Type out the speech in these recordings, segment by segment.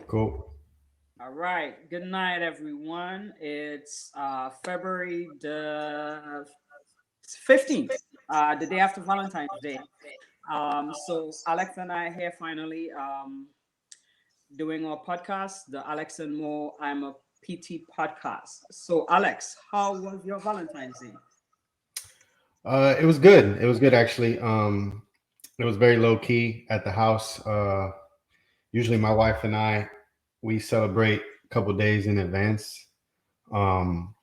Cool. All right. Good night, everyone. It's February the 15th, the day after Valentine's Day. So Alex and I here finally doing our podcast, the Alex and Mo I'm a PT podcast. So Alex, how was your Valentine's Day? It was good. It was good actually. It was very low key at the house. Usually, my wife and I we celebrate a couple days in advance, um,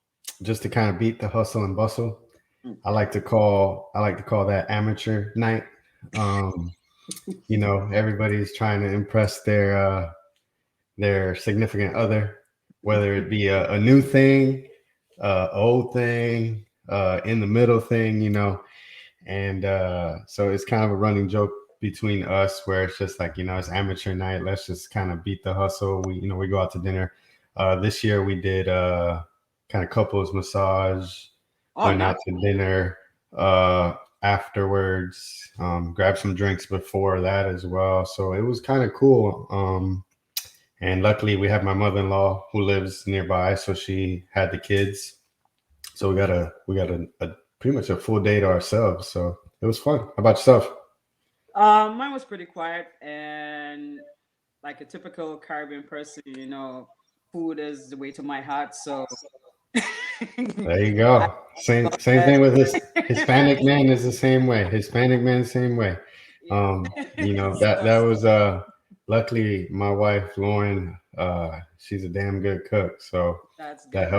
just to kind of beat the hustle and bustle. Okay. I like to call that amateur night. Um, everybody's trying to impress their significant other, whether it be a new thing, old thing, in the middle thing, and so it's kind of a running joke between us where it's just like it's amateur night. Let's just kind of beat the hustle. We go out to dinner. This year we did kind of couples massage, Oh, went nice. out to dinner afterwards, grabbed some drinks before that as well. So it was kind of cool. And luckily, we have my mother-in-law who lives nearby, so she had the kids. So we got a pretty much a full day to ourselves. So it was fun. How about yourself? Mine was pretty quiet and like a typical Caribbean person, food is the way to my heart. So There you I go. Same uh, thing with this Hispanic man is the same way. Hispanic man same way. yeah. That was luckily my wife Lauren. She's a damn good cook, so That's that good.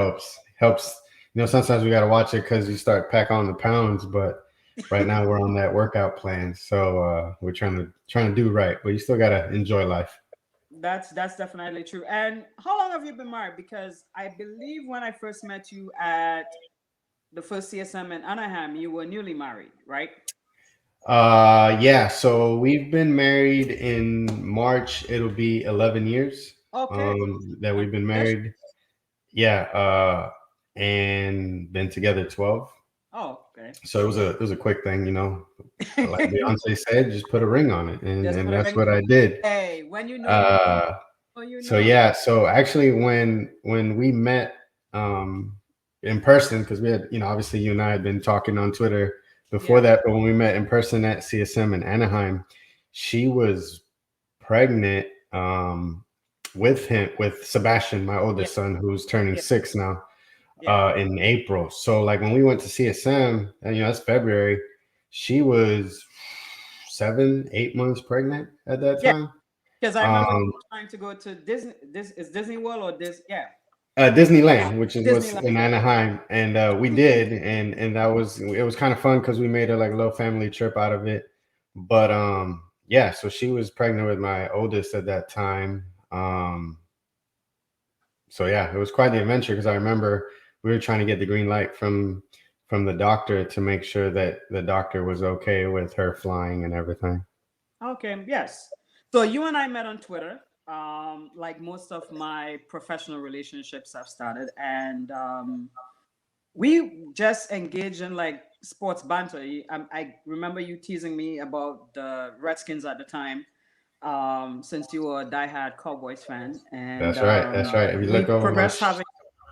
helps. Sometimes we got to watch it because you start pack on the pounds, but right now we're on that workout plan, so we're trying to do right, but you still got to enjoy life. That's definitely true. And how long have you been married? Because I believe when I first met you at the first CSM in Anaheim, you were newly married, right? Yeah, so we've been married in March. It'll be 11 years Okay. that we've been Congratulations. married. Yeah, and been together 12. Oh, okay. So it was a quick thing, like Beyonce said, just put a ring on it, and Just and put a that's ring. what I did. Hey, when you know, you Uh, know, you so know. yeah, so actually when we met in person, because we had, obviously you and I had been talking on Twitter before Yeah. that, but when we met in person at CSM in Anaheim, she was pregnant with Sebastian, my Yeah. oldest son, who's turning Yeah. 6 now, Yeah. in April. So like when we went to CSM, and that's February, she was 7, 8 months pregnant at that Yeah. time. Because I remember you Um, were trying to go to Disney. This is Disney World or this? Yeah. Disneyland, which is what's Disneyland. in Anaheim, and we did, and that was it was kind of fun because we made a like little family trip out of it. But yeah, so she was pregnant with my oldest at that time. So yeah, it was quite the adventure because I remember we were trying to get the green light from the doctor to make sure that the doctor was okay with her flying and everything. Okay, yes. So you and I met on Twitter. Like most of my professional relationships have started, and we just engaged in like sports banter. I remember you teasing me about the Redskins at the time, since you were a diehard Cowboys fan, and That's right. That's right. If you we look progressed having.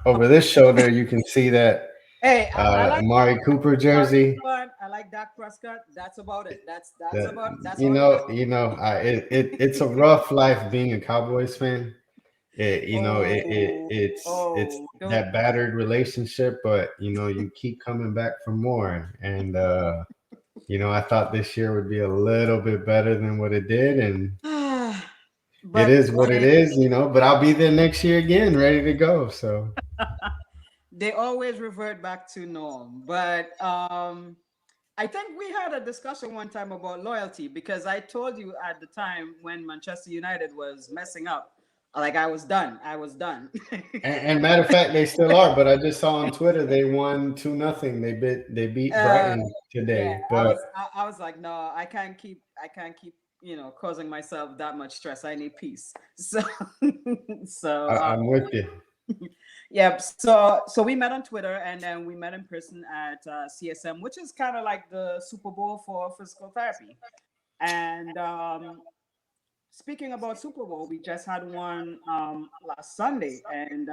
over this shoulder, you can see that Hey, I like Amari Cooper Amari jersey. Cooper. I like Dak Prescott. That's about it. That That's all the rest. it's a rough life being a Cowboys fan. Oh, It's oh, don't. that battered relationship, but you keep coming back for more. And I thought this year would be a little bit better than what it did, and it But is what it is. But I'll be there next year again, ready to go. So they always revert back to norm. But I think we had a discussion one time about loyalty because I told you at the time when Manchester United was messing up, like I was done. I was done. and matter of fact, they still are. But I just saw on Twitter they won 2-0. They beat uh, Brighton yeah, today. I But was. I was like, no, I can't keep. Causing myself that much stress. I need peace. So, so I'm with you. yep. So we met on Twitter and then we met in person at CSM, which is kind of like the Super Bowl for physical therapy. And speaking about Super Bowl, we just had one last Sunday, and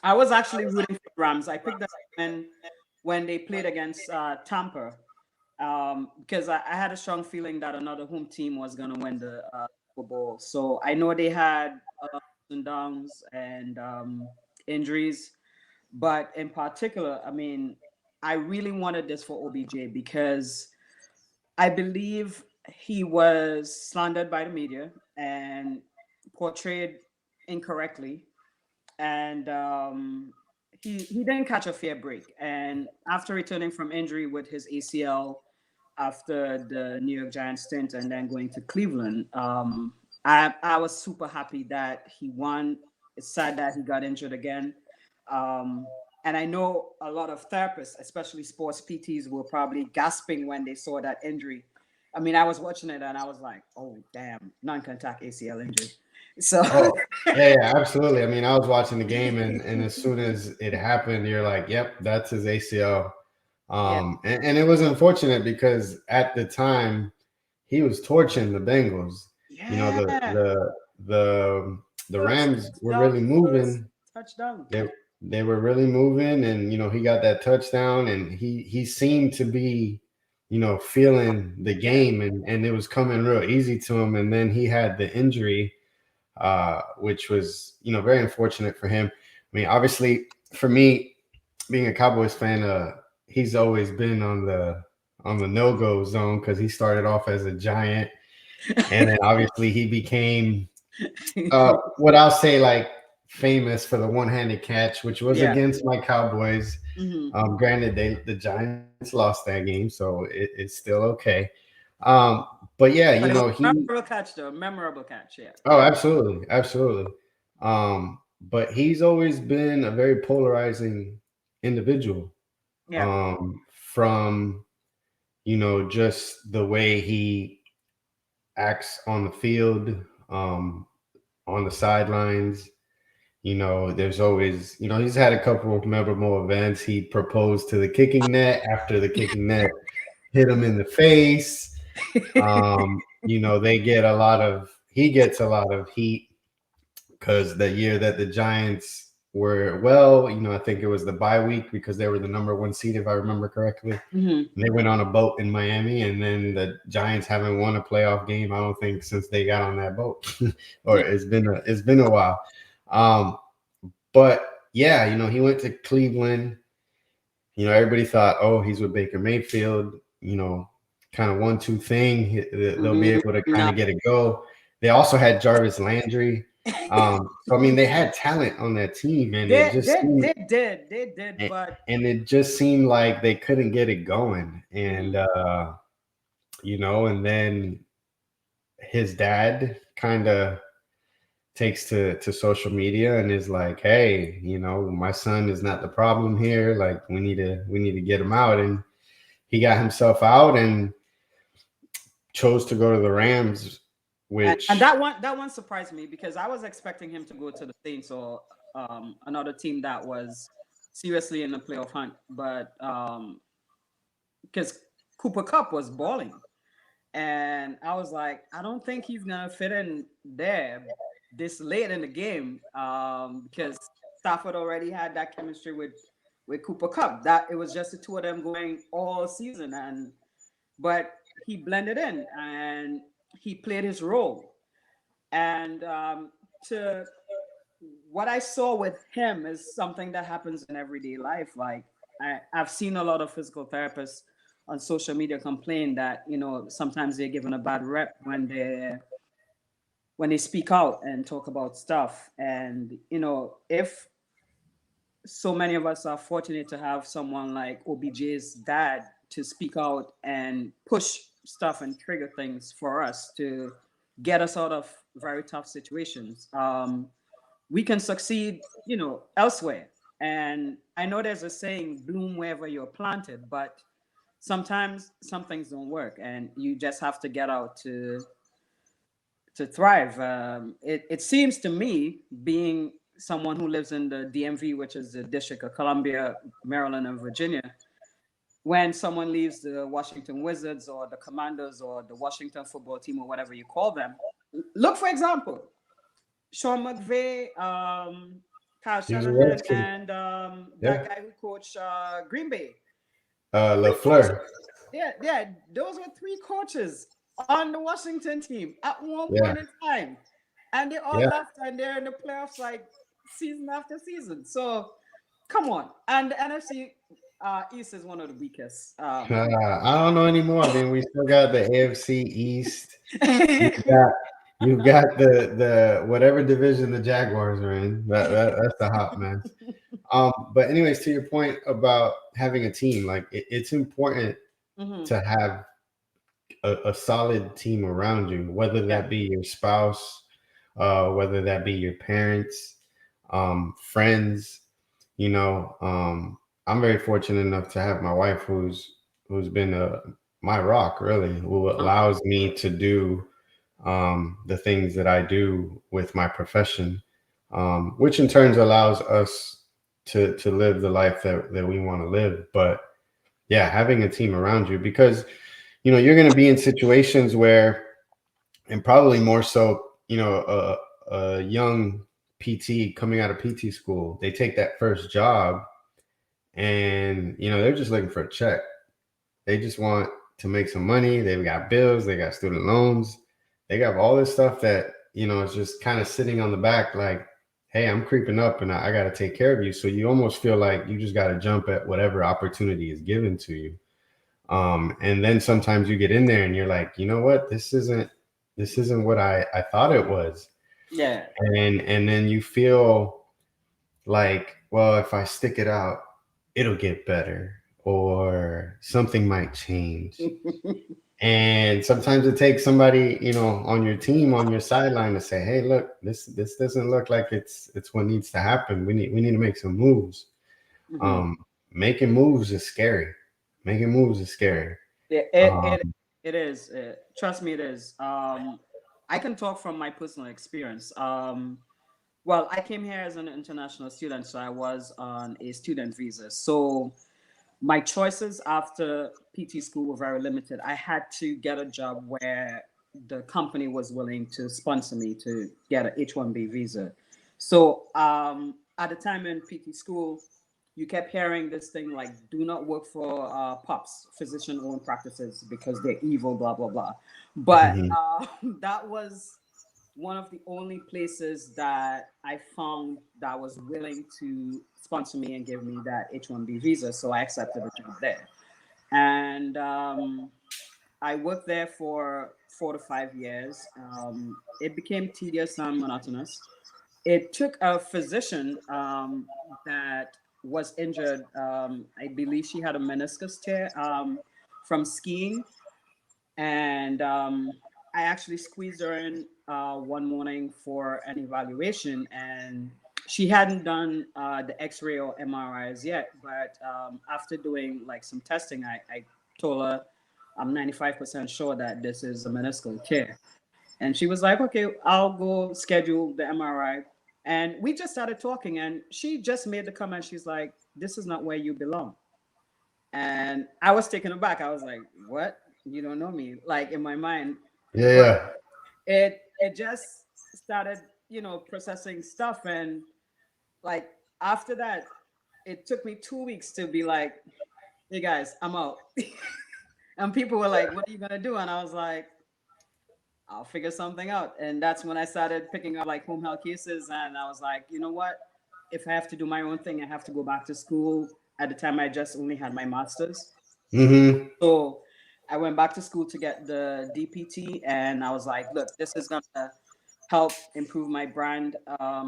I was actually rooting for the Rams. I picked them when they played against Tampa, because I had a strong feeling that another home team was going to win the Super Bowl. So I know they had ups and downs and injuries, but in particular, I mean, I really wanted this for OBJ because I believe he was slandered by the media and portrayed incorrectly, and he didn't catch a fair break. And after returning from injury with his ACL after the New York Giants stint and then going to Cleveland, I was super happy that he won. It's sad that he got injured again. And I know a lot of therapists, especially sports PTs, were probably gasping when they saw that injury. I mean, I was watching it and I was like, "Oh, damn, non-contact ACL injury." So, Oh, yeah, yeah, absolutely. I mean, I was watching the game, and as soon as it happened, you're like, "Yep, that's his ACL." yeah, And it was unfortunate because at the time he was torching the Bengals. You know, yeah, the Rams were touchdown, really first moving. touchdown. They were really moving, and he got that touchdown, and he seemed to be, feeling the Yeah, game, and it was coming real easy to him. And then he had the injury, which was very unfortunate for him. I mean, obviously, for me, being a Cowboys fan, he's always been on the no go zone because he started off as a Giant, and then obviously he became what I'll say like famous for the one handed catch, which was yeah. against my Cowboys. Hmm. Granted, the Giants lost that game, so it's still okay. Um, but yeah, But it was a he memorable catch, though. Memorable catch. Yeah, oh, absolutely, absolutely. But he's always been a very polarizing individual. yeah. From just the way he acts on the field, on the sidelines. There's always, he's had a couple of memorable events. He proposed to the kicking net after the kicking net hit him in the face. He gets a lot of heat because the year that the Giants were, well, I think it was the bye week because they were the number one seed, if I remember correctly. Hmm. And they went on a boat in Miami, and then the Giants haven't won a playoff game, I don't think, since they got on that boat, or Yeah. it's been a while. Um, but yeah, he went to Cleveland. Everybody thought, oh, he's with Baker Mayfield. Kind of 1-2 thing. They'll be able to kind No, of get it go. They also had Jarvis Landry. So I mean, they had talent on that team, and it they just they seemed, they did they did, and but it just seemed like they couldn't get it going. And mhm. and then his dad kind of takes to social media and is like, hey, my son is not the problem here. Like, we need to get him out. And he got himself out and chose to go to the Rams, And which that one surprised me because I was expecting him to go to the Saints or another team that was seriously in the playoff hunt, but because Cooper Cup was balling. And I was like, I don't think he's gonna fit in there this late in the game, because Stafford already had that chemistry with Cooper Cup. That it was just the two of them going all season, and but he blended in and he played his role. And to what I saw with him is something that happens in everyday life. Like I've seen a lot of physical therapists on social media complain that sometimes they're given a bad rep when they speak out and talk about stuff. And if so many of us are fortunate to have someone like OBJ's dad to speak out and push stuff and trigger things for us to get us out of very tough situations. We can succeed, elsewhere. And I know there's a saying, bloom wherever you're planted, but sometimes some things don't work and you just have to get out to thrive. It seems to me, being someone who lives in the DMV, which is the District of Columbia, Maryland, and Virginia, when someone leaves the Washington Wizards or the Commanders or the Washington football team or whatever you call them, Look, for example, Sean McVay, Kyle He was a Shanahan, Redskins. and that Yeah. guy who coached Green Bay. Three coaches. LaFleur. Yeah, those were three coaches on the Washington team at one Yeah. point in time, and they all Yeah. left, and they're in the playoffs like season after season. So come on, and the NFC East is one of the weakest. I don't know anymore. I mean, we still got the AFC East. You got you got the whatever division the Jaguars are in. That's the hot man. But anyways, to your point about having a team, like it's important Mhm. to have a solid team around you, whether Yeah. that be your spouse, whether that be your parents, friends. You know, I'm very fortunate enough to have my wife who's been my rock, really, who allows me to do the things that I do with my profession, which in turn allows us to live the life that we want to live. But yeah, having a team around you, because you're going to be in situations where, and probably more so, a young PT coming out of PT school, they take that first job, and they're just looking for a check. They just want to make some money. They've got bills, they got student loans, they got all this stuff that is just kind of sitting on the back, like, hey, I'm creeping up and I got to take care of you. So you almost feel like you just got to jump at whatever opportunity is given to you. And then sometimes you get in there and you're like, you know what, this isn't what I thought it was. Yeah. And then you feel like, well, if I stick it out, it'll get better, or something might change. And sometimes it takes somebody, on your team, on your sideline, to say, hey, look, this doesn't look like it's what needs to happen. We need to make some moves. Mhm. Um, Making moves is scary. Making moves is scary. Yeah, Um, it is. Trust me, it is. I can talk from my personal experience. Well, I came here as an international student, so I was on a student visa. So my choices after PT school were very limited. I had to get a job where the company was willing to sponsor me to get an H-1B visa. So at the time in PT school, you kept hearing this thing like, do not work for POPs, physician owned practices, because they're evil, blah, blah, blah. But mhm. that was one of the only places that I found that was willing to sponsor me and give me that H-1B visa. So I accepted a job there. And I worked there for 4 to 5 years. It became tedious and monotonous. It took a physician that was injured. I believe she had a meniscus tear from skiing, and I actually squeezed her in one morning for an evaluation, and she hadn't done the X-ray or MRIs yet. But after doing like some testing, I told her I'm 95% sure that this is a meniscal tear, and she was like, "Okay, I'll go schedule the MRI." And we just started talking, and she just made the comment. She's like, "This is not where you belong." And I was taken aback. I was like, "What? You don't know me?" Like in my mind, Yeah, but yeah. it just started, processing stuff, and like after that, it took me 2 weeks to be like, "Hey guys, I'm out." And people were like, "What are you gonna do?" And I was like, "I'll figure something out." And that's when I started picking up like home health cases, and I was like, you know what? If I have to do my own thing, I have to go back to school. At the time, I just only had my master's. Hmm. So I went back to school to get the DPT, and I was like, look, this is gonna help improve my brand.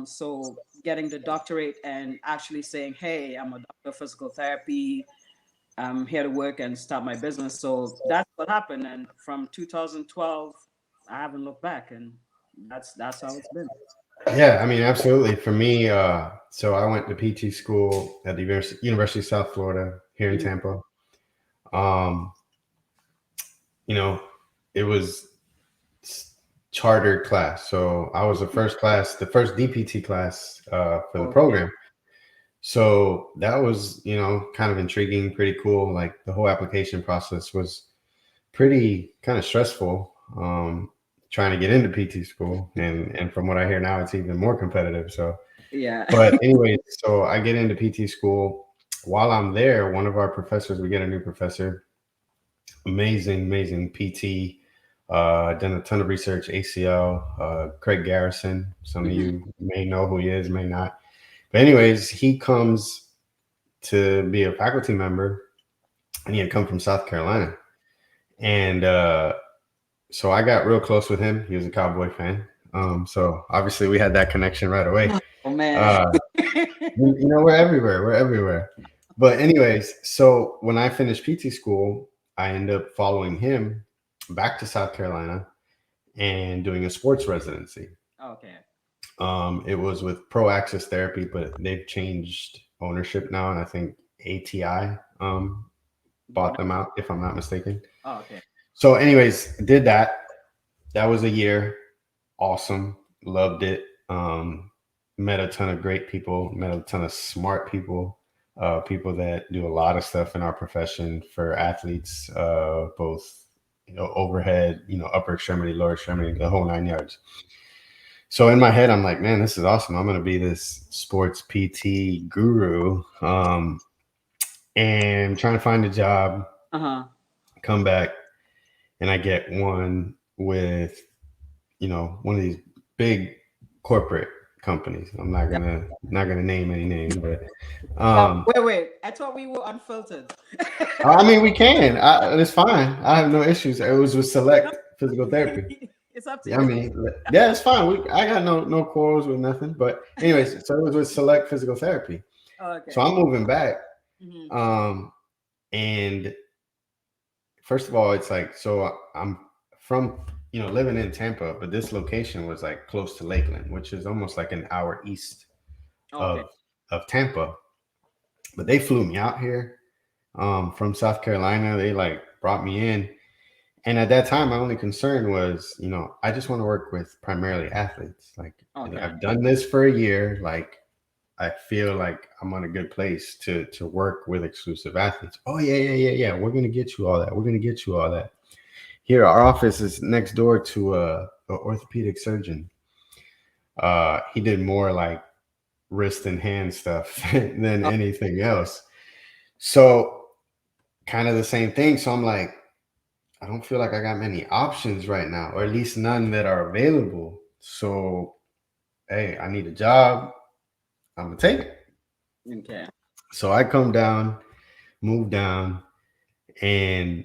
So getting the doctorate and actually saying, hey, I'm a doctor of physical therapy. I'm here to work and start my business. So that's what happened. And from 2012, I haven't looked back, and that's how it's been. Yeah, I mean, absolutely. For me, so I went to PT school at the University of South Florida here in Mhm. Tampa. Um, you know, it was chartered class. So I was the first DPT class for the Okay. program. So that was, kind of intriguing, pretty cool. Like the whole application process was pretty kind of stressful. trying to get into PT school, and from what I hear now, it's even more competitive. So, Yeah. but anyway, so I get into PT school. While I'm there, one of our professors, we get a new professor, amazing PT, done a ton of research, ACL, Craig Garrison. Some of Hmm. you may know who he is, may not. But anyways, he comes to be a faculty member, and he had come from South Carolina. And so I got real close with him. He was a Cowboy fan. So obviously we had that connection right away. Oh man. Uh, we're everywhere. We're everywhere. But anyways, so when I finished PT school, I ended up following him back to South Carolina and doing a sports residency. Okay. It was with Pro Access Therapy, but they've changed ownership now, and I think ATI bought But them out, if I'm not mistaken. okay. So, anyways, did that. That was a year. Awesome. Loved it. Met a ton of great people, met a ton of smart people, people that do a lot of stuff in our profession for athletes, both overhead, upper extremity, lower extremity, the whole 9 yards. So in my head, I'm like, man, this is awesome. I'm gonna be this sports PT guru, and trying to find a job, Uh-huh. come back, and I get one with one of these big corporate companies. I'm not Yeah. gonna name any names, but um, Wait. I thought we were unfiltered. I mean we can. It's fine. I have no issues. It was with Select Physical Therapy. It's up to Yeah, I you. mean, yeah, it's fine. I got no quarrels with nothing. But anyways, so it was with Select Physical Therapy. So Okay. I'm moving back. Hmm. Um, and first of all, it's like, so I'm from, living in Tampa, but this location was like close to Lakeland, which is almost like an hour east Okay. of Tampa. But they flew me out here from South Carolina. They like brought me in. And at that time, my only concern was, I just want to work with primarily athletes. Like, Okay. I've done this for a year. Like, I feel like I'm on a good place to work with exclusive athletes. Oh yeah. We're gonna get you all that. We're gonna get you all that. Here, our office is next door to a orthopedic surgeon. He did more like wrist and hand stuff than Oh, anything else. So kind of the same thing. So I'm like, I don't feel like I got many options right now, or at least none that are available. So hey, I need a job. I'm gonna take it. okay. So I come down, move down, and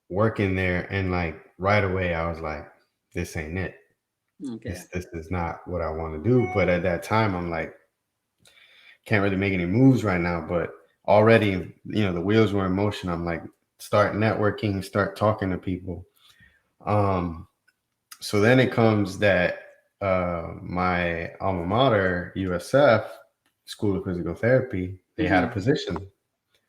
work in there, and like right away I was like, this ain't it. Okay. This is not what I want to do. But at that time I'm like, can't really make any moves right now. But already, the wheels were in motion. I'm like, start networking, start talking to people. Um, so then it comes that my alma mater, USF, School of Physical Therapy, they had a Hmm. position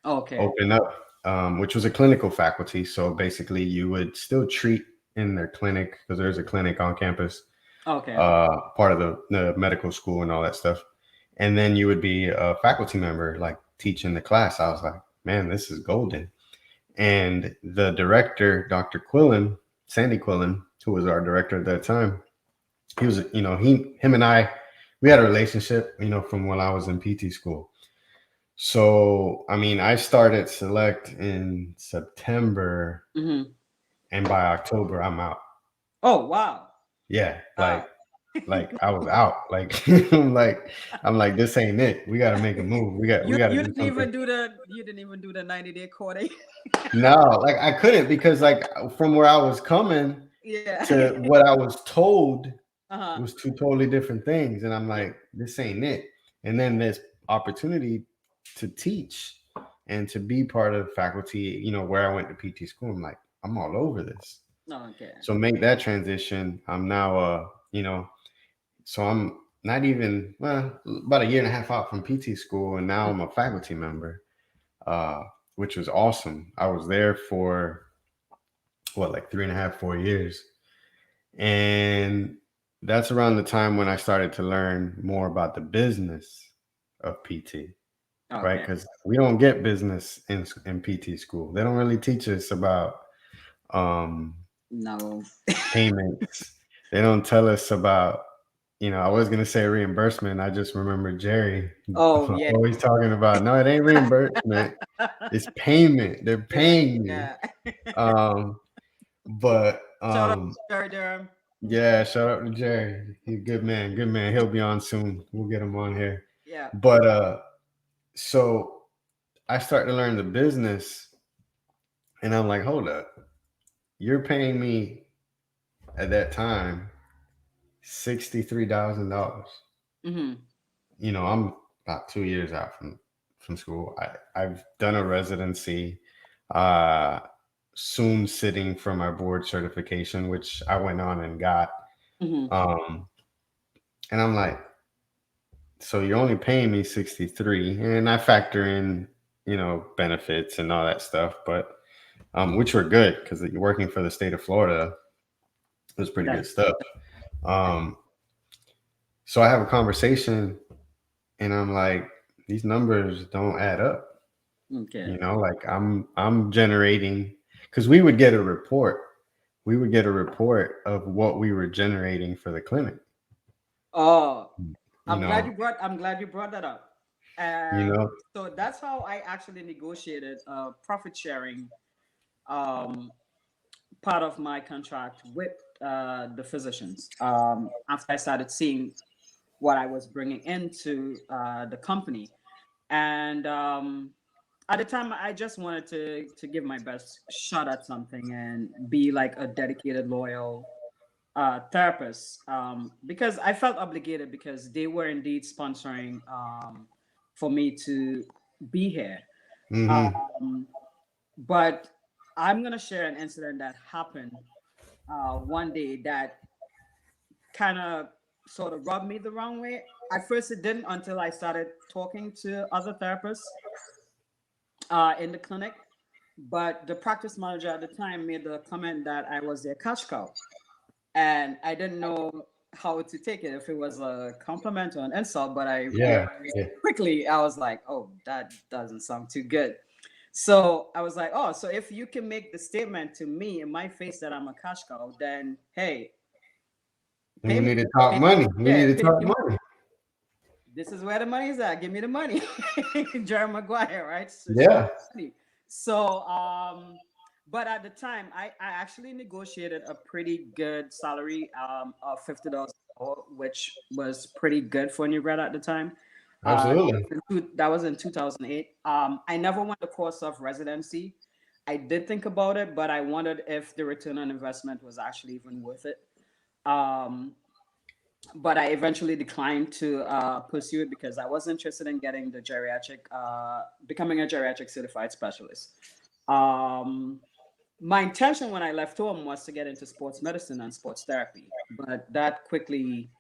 Okay. open up, which was a clinical faculty. So basically, you would still treat in their clinic because there's a clinic on campus, Okay. part of the medical school and all that stuff. And then you would be a faculty member, like teaching the class. I was like, man, this is golden. And the director, Dr. Quillen, Sandy Quillen, who was our director at that time, he was, him and I, we had a relationship, from when I was in PT school. So, I mean, I started Select in September, Hmm. and by October, I'm out. Oh wow. Yeah, Wow. like I was out. Like I'm like, this ain't it. We got to make a move. We You got to you do didn't something. even do the 90-day courting. No, like I couldn't because like from where I was coming Yeah. to what I was told Uh-huh. was two totally different things, and I'm Yeah. like, this ain't it. And then this opportunity to teach and to be part of faculty, where I went to PT school, I'm like, I'm all over this. Okay. So make that transition. I'm now, so I'm not even, well, about a year and a half out from PT school, and now I'm a faculty member, uh, which was awesome. I was there for what, like 3.5, 4 years. And that's around the time when I started to learn more about the business of PT, right? Okay. Because we don't get business in PT school. They don't really teach us about um, No. payments. They don't tell us about, I was gonna say reimbursement. I just remember Jerry Oh yeah. always talking about, no, it ain't reimbursement. It's payment. They're Payment. paying me. Yeah. Um, but Shout out to Jared Durham. yeah, shout out to Jerry. He's a good man. Good man. He'll be on soon. We'll get him on here. Yeah. But so I start to learn the business, and I'm like, hold up, you're paying me at that time $63,000. Mm-hmm. I'm about 2 years out from school. I've done a residency, uh, soon sitting for my board certification, which I went on and got. Mm-hmm. And I'm like, so you're only paying me 63, and I factor in, benefits and all that stuff, but which were good because you're working for the state of Florida. It was pretty good stuff. So I have a conversation, and I'm like, these numbers don't add up. Okay. Like I'm generating, because we would get a report. We would get a report of what we were generating for the clinic. Oh, You know, I'm glad you brought that up. you know, So that's how I actually negotiated a profit sharing um, part of my contract with the physicians. After I started seeing what I was bringing into the company, and at the time, I just wanted to give my best shot at something and be like a dedicated, loyal therapist, because I felt obligated because they were indeed sponsoring for me to be here. mm-hmm. Um, but I'm gonna share an incident that happened one day that kind of sort of rubbed me the wrong way. At first, it didn't until I started talking to other therapists in the clinic. But the practice manager at the time made the comment that I was their cash cow, and I didn't know how to take it, if it was a compliment or an insult. But I Yeah, realized yeah. quickly, I was like, oh, that doesn't sound too good. So I was like, oh, so if you can make the statement to me in my face that I'm a cash cow, then hey, And pay we me. need to talk Pay, money. We yeah, need to pay talk me. money. This is where the money is at. Give me the money. Jerry Maguire, right? So show me Yeah, the money. So but at the time I actually negotiated a pretty good salary of $50 an hour, which was pretty good for a new grad at the time. absolutely. That was in 2008. I never went the course of residency. I did think about it, but I wondered if the return on investment was actually even worth it. Um, but I eventually declined to pursue it because I was interested in getting the becoming a geriatric certified specialist. Um, my intention when I left home was to get into sports medicine and sports therapy, but that quickly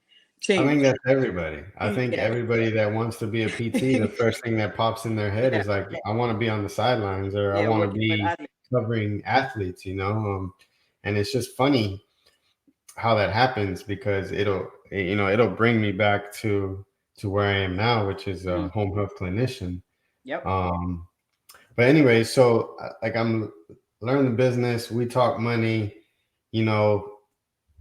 I think changed. that's everybody. I think Yeah, everybody that wants to be a PT, the first thing that pops in their head yeah, is like, I want to be on the sidelines, or I yeah. want to Working with be athletes. covering athletes, and it's just funny how that happens, because it'll bring me back to where I am now, which is a Mhm. home health clinician. Yep. Um, but anyway, so like I'm learning the business, we talk money, you know,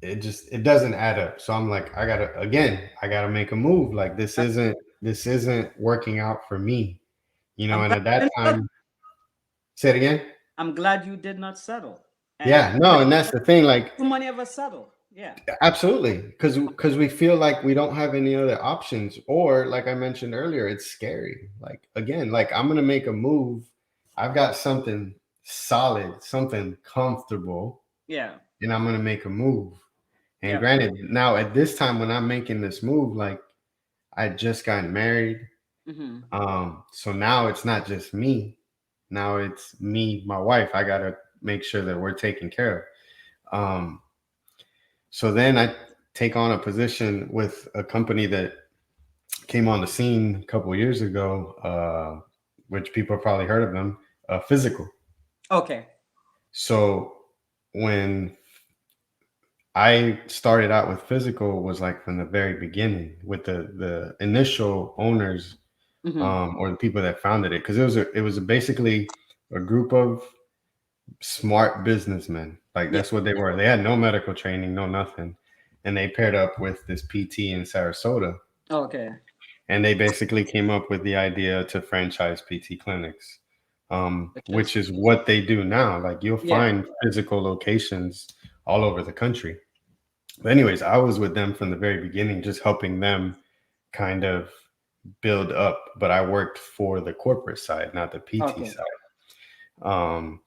it doesn't add up. So I'm like, I gotta make a move. Like this isn't working out for me, I'm and glad at you that didn't settle. time, say it again. I'm glad you did not settle. And Yeah, no, and that's the thing, like, too many of us settle. Yeah. absolutely, because we feel like we don't have any other options, or like I mentioned earlier, it's scary. Like, again, like, I'm gonna make a move. I've got something solid, something comfortable, Yeah. and I'm gonna make a move. And Yep. granted, now at this time when I'm making this move, like, I just got married. Hmm. So now it's not just me. Now it's me, my wife. I gotta make sure that we're taken care of. So then I take on a position with a company that came on the scene a couple of years ago, which people have probably heard of them, Physical. Okay. So when I started out with Physical, was like from the very beginning with the initial owners, Hmm. or the people that founded it, because it was basically a group of smart businessmen Like Yeah. that's what they were. They had no medical training, no nothing. And they paired up with this PT in Sarasota. Okay. And they basically came up with the idea to franchise PT clinics, which is Interesting. what they do now. Like you'll Yeah. find physical locations all over the country. But anyways, I was with them from the very beginning, just helping them kind of build up. But I worked for the corporate side, not the PT Okay. side. Um,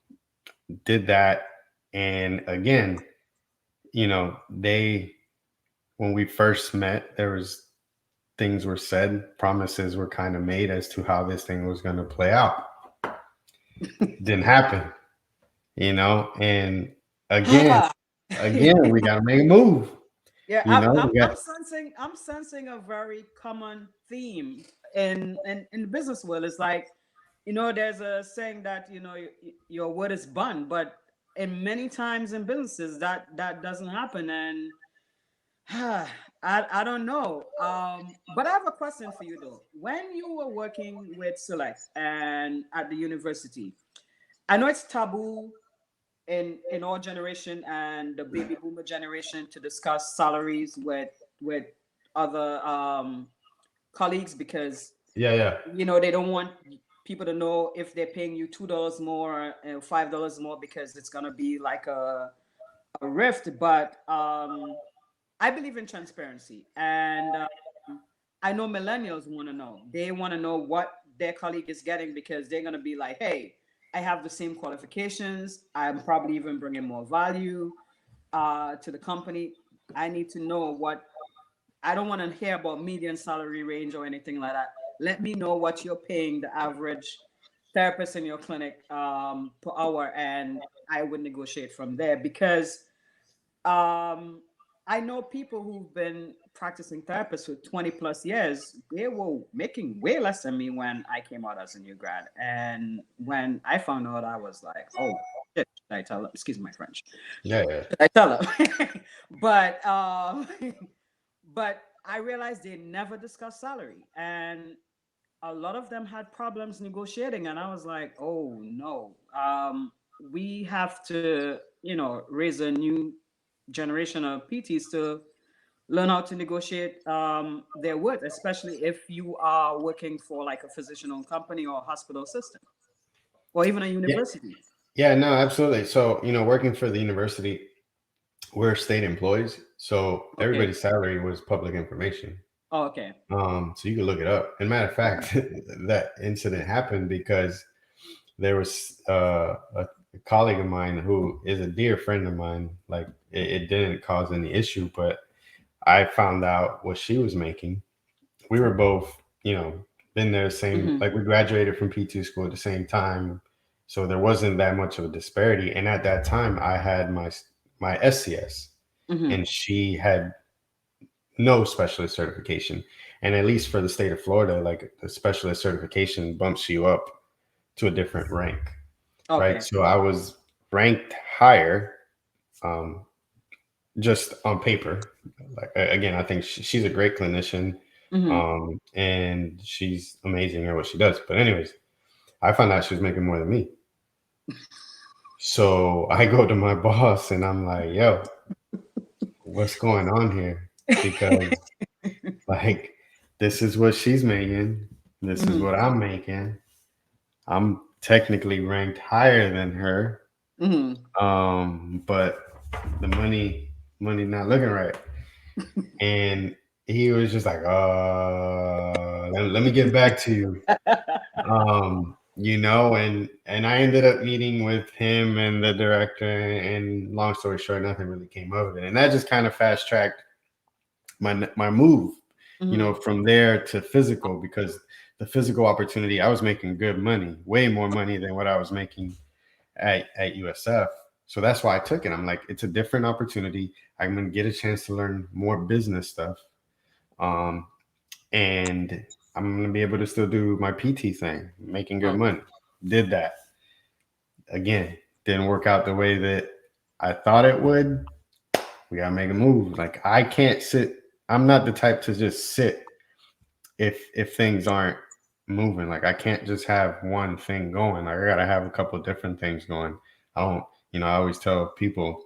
did that, and again, they when we first met, there was things were said, promises were kind of made as to how this thing was going to play out. Didn't happen, and again, Ah. again, we got to make a move. Yeah, We got I'm sensing a very common theme in the business world. It's like, there's a saying that your word is bond, but in many times in businesses that doesn't happen, and I don't know. But I have a question for you though. When you were working with Select and at the university, I know it's taboo in our generation and the baby boomer generation to discuss salaries with other colleagues because yeah, yeah, they don't want people to know if they're paying you $2 more and $5 more because it's gonna be like a rift. But I believe in transparency, and I know millennials want to know. They want to know what their colleague is getting because they're gonna be like, "Hey, I have the same qualifications. I'm probably even bringing more value to the company. I need to know what. I don't want to hear about median salary range or anything like that. Let me know what you're paying the average therapist in your clinic per hour, and I would negotiate from there because." Um, I know people who've been practicing therapists for 20 plus years. They were making way less than me when I came out as a new grad. And when I found out, I was like, oh, shit, should I tell them? Excuse my French. yeah, yeah. Should I tell them? but, but I realized they never discussed salary. And a lot of them had problems negotiating. And I was like, oh, no. We have to, raise a new generation of PTs to learn how to negotiate their worth, especially if you are working for like a physician-owned company or a hospital system or even a Yeah, university. yeah, no, absolutely. So, working for the university, we're state employees, so Okay. everybody's salary was public information. Oh, okay. So you can look it up. And matter of fact, that incident happened because there was a colleague of mine who is a dear friend of mine. Like it didn't cause any issue, but I found out what she was making. We were both, been there same, Mm-hmm. like we graduated from P2 school at the same time. So there wasn't that much of a disparity. And at that time I had my SCS Mm-hmm. and she had no specialist certification. And at least for the state of Florida, like the specialist certification bumps you up to a different rank, right? Okay. So I was ranked higher, um, just on paper. Like again, I think she's a great clinician, Mm-hmm. and she's amazing at what she does. But anyways, I found out she was making more than me. So I go to my boss and I'm like, "Yo, what's going on here?" Because like this is what she's making, this is Mm-hmm. what I'm making. I'm technically ranked higher than her, Mm-hmm. but the money not looking right. And he was just like, let me get back to you. And I ended up meeting with him and the director, and long story short, nothing really came of it. And that just kind of fast tracked my move, Mm-hmm. from there to physical, because the physical opportunity, I was making good money, way more money than what I was making at USF. So that's why I took it. I'm like, it's a different opportunity. I'm gonna get a chance to learn more business stuff. Um, and I'm gonna be able to still do my PT thing, making good Okay. money. Did that. Again, didn't work out the way that I thought it would. We gotta make a move. Like I can't sit. I'm not the type to just sit if things aren't moving. Like I can't just have one thing going. Like I gotta have a couple of different things going. I don't, I always tell people,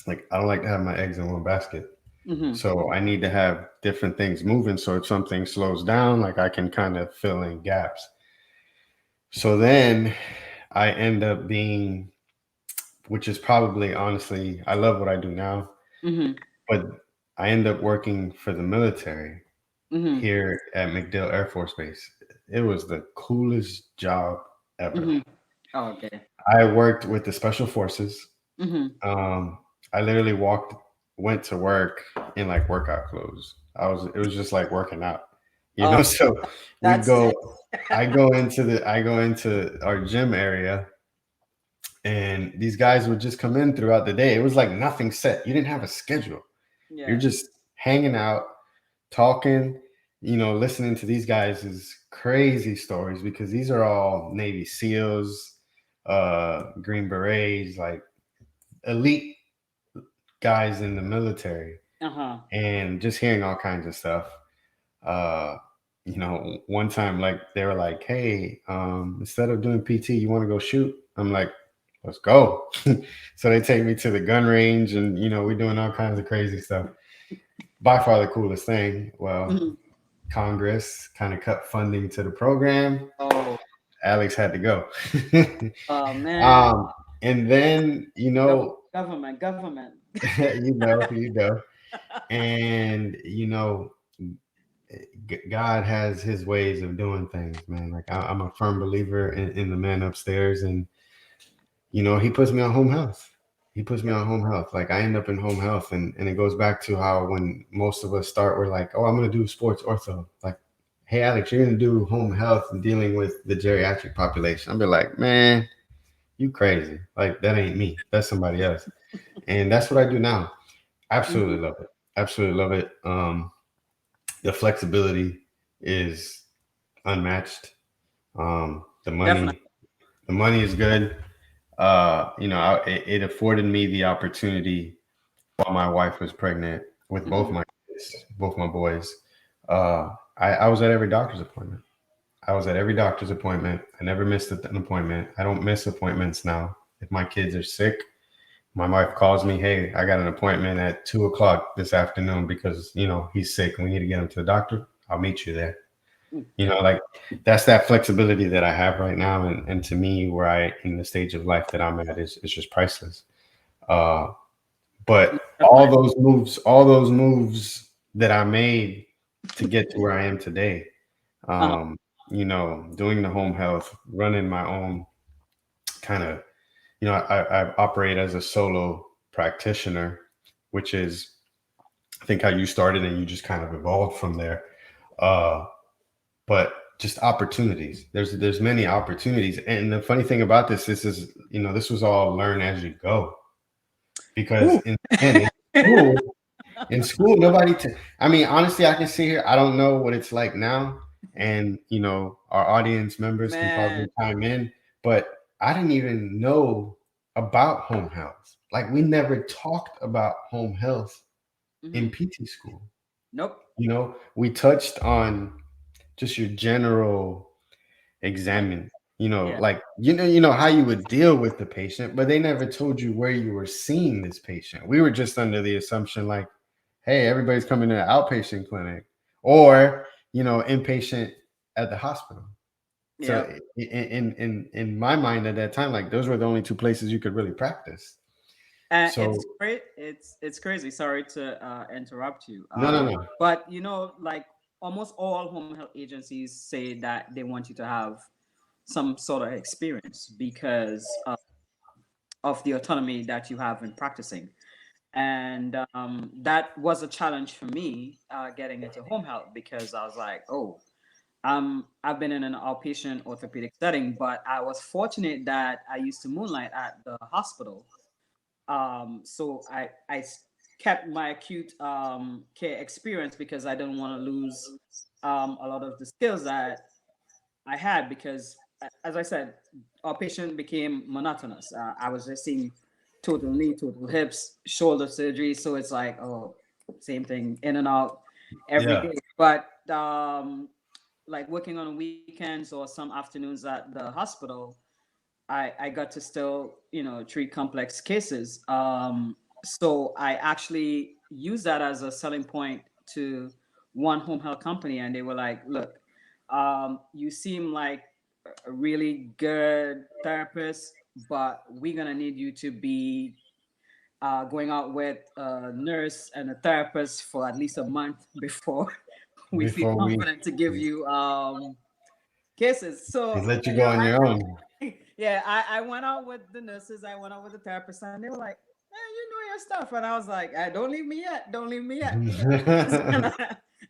like, I don't like to have my eggs in one basket. Mm-hmm. So I need to have different things moving. So if something slows down, like I can kind of fill in gaps. So then I end up being, which is probably honestly, I love what I do now, Mm-hmm. but I end up working for the military Mm-hmm. here at MacDill Air Force Base. It was the coolest job ever. Mm-hmm. Okay. I worked with the special forces. Mm-hmm. Um, I literally went to work in like workout clothes. It was just like working out, Oh, So we'd that's go, I go into our gym area, and these guys would just come in throughout the day. It was like nothing set. You didn't have a schedule. You're yeah. just hanging out, talking, listening to these guys' crazy stories, because these are all Navy SEALs, Green Berets, like elite guys in the military, Uh-huh. and just hearing all kinds of stuff. One time, like, they were like, "Hey, instead of doing PT, you want to go shoot?" I'm like, "Let's go." So they take me to the gun range, and we're doing all kinds of crazy stuff. By far the coolest thing. Well, Mm-hmm. Congress kind of cut funding to the program. Oh, Alex had to go. oh man. um, and then, Government. you know, and God has his ways of doing things, man. Like, I'm a firm believer in the man upstairs, and he puts me on home health. He puts me on home health. Like, I end up in home health, and it goes back to how when most of us start, we're like, "Oh, I'm gonna do sports ortho." Like, "Hey, Alex, you're gonna do home health and dealing with the geriatric population." I'll be like, "Man, you crazy? Like, that ain't me. That's somebody else." And that's what I do now. Mm-hmm. Absolutely love it. Absolutely love it. The flexibility is unmatched. The Definitely. money is good. It afforded me the opportunity while my wife was pregnant with Mm-hmm. both my kids, both my boys. I was at every doctor's appointment. I was at every doctor's appointment. I never missed an appointment. I don't miss appointments now. If my kids are sick, my wife calls me, "Hey, I got an appointment at 2 o'clock this afternoon because, he's sick and we need to get him to the doctor." I'll meet you there. Like, that's that flexibility that I have right now. And to me, where I, in the stage of life that I'm at, is just priceless. Uh, but Definitely. all those moves that I made to get to where I am today, Uh-huh. um, doing the home health, running my own kind of, I operate as a solo practitioner, which is, I think, how you started, and you just kind of evolved from there. Uh, but just opportunities. There's many opportunities, and the funny thing about this is, this was all learn as you go, because Ooh. in school, nobody. I mean, honestly, I can see here. I don't know what it's like now, and our audience members can Man. probably chime in, but I didn't even know about home health. Like, we never talked about home health Mm-hmm. in PT school. Nope. We touched on just your general examine, Yeah. like, how you would deal with the patient, but they never told you where you were seeing this patient. We were just under the assumption, like, hey, everybody's coming to an outpatient clinic, or inpatient at the hospital. So Yep. in my mind at that time, like, those were the only two places you could really practice. And So it's great. It's crazy. Sorry to interrupt you. no, no, no. But like almost all home health agencies say that they want you to have some sort of experience because of the autonomy that you have in practicing. And that was a challenge for me getting into home health because I was like, oh, I've been in an outpatient orthopedic setting, but I was fortunate that I used to moonlight at the hospital. So kept my acute care experience because I didn't want to lose a lot of the skills that I had because, as I said, our patient became monotonous. I was just seeing total knee, total hips, shoulder surgery. So it's like, oh, same thing, in and out every Yeah. day. But like working on weekends or some afternoons at the hospital, I got to still, treat complex cases. So I actually use that as a selling point to one home health company, and they were like, "Look, you seem like a really good therapist, but we're gonna need you to be going out with a nurse and a therapist for at least a month before we feel before confident to give you cases." we So, let you go on your own. yeah, I went out with the nurses, I went out with the therapists, and they were like, "Man, you know your stuff." And I was like, "Don't leave me yet. Don't leave me yet."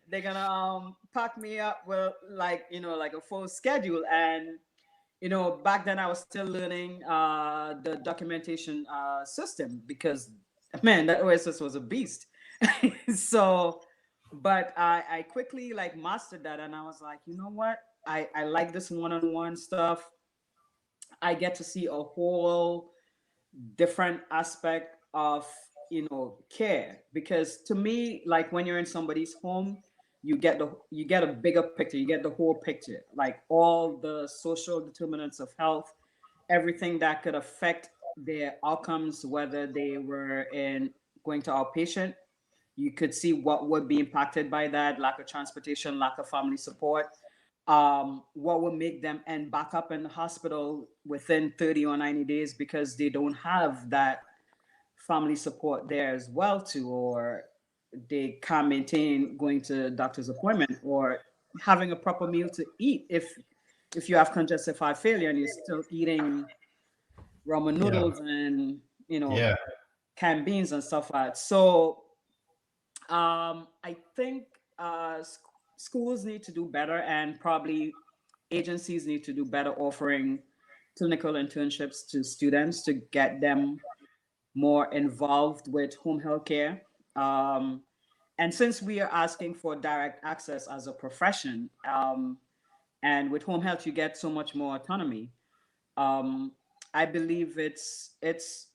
They're gonna pack me up with, like, like a full schedule. And back then I was still learning the documentation system, because man, that OSS was a beast. So, but I quickly like mastered that, and I was like, you know what? I like this one-on-one stuff. I get to see a whole different aspect of care, because to me, like, when you're in somebody's home, you get a bigger picture, you get the whole picture, like all the social determinants of health, everything that could affect their outcomes, whether they were in going to outpatient. You could see what would be impacted by that: lack of transportation, lack of family support, what would make them end back up in the hospital within 30 or 90 days, because they don't have that family support there as well too, or they can't maintain going to doctor's appointment, or having a proper meal to eat, if you have congestive heart failure and you're still eating ramen Yeah, noodles and yeah, canned beans and stuff like that. So I think schools need to do better, and probably agencies need to do better offering clinical internships to students to get them more involved with home health care. Um, and since we are asking for direct access as a profession, and with home health you get so much more autonomy, um, I believe it's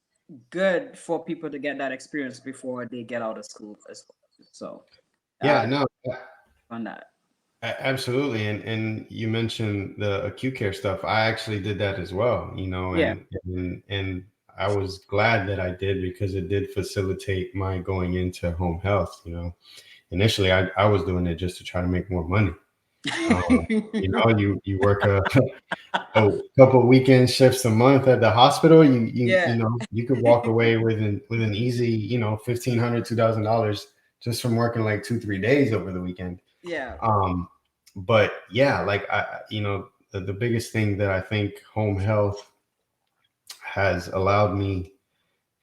good for people to get that experience before they get out of school as well. So yeah. uh, No, on that. absolutely. And you mentioned the acute care stuff. I actually did that as well, Yeah. and I was glad that I did, because it did facilitate my going into home health. Initially I was doing it just to try to make more money. Um, you work a couple weekend shifts a month at the hospital. Yeah. You could walk away with an easy, $1,500, $2,000 just from working like 2-3 days over the weekend. Yeah. Um, but yeah, like the biggest thing that I think home health has allowed me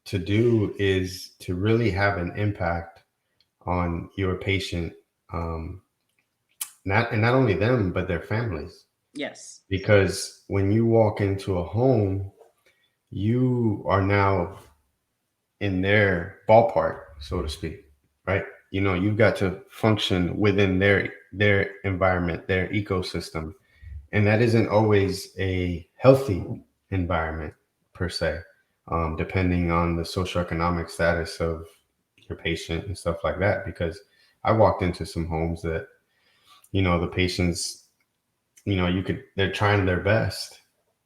to do is to really have an impact on your patient, um, not only them but their families. Yes. Because when you walk into a home, you are now in their ballpark, so to speak, right? You've got to function within their environment, their ecosystem, and that isn't always a healthy environment per se, depending on the socioeconomic status of your patient and stuff like that. Because I walked into some homes that the patients, they're trying their best,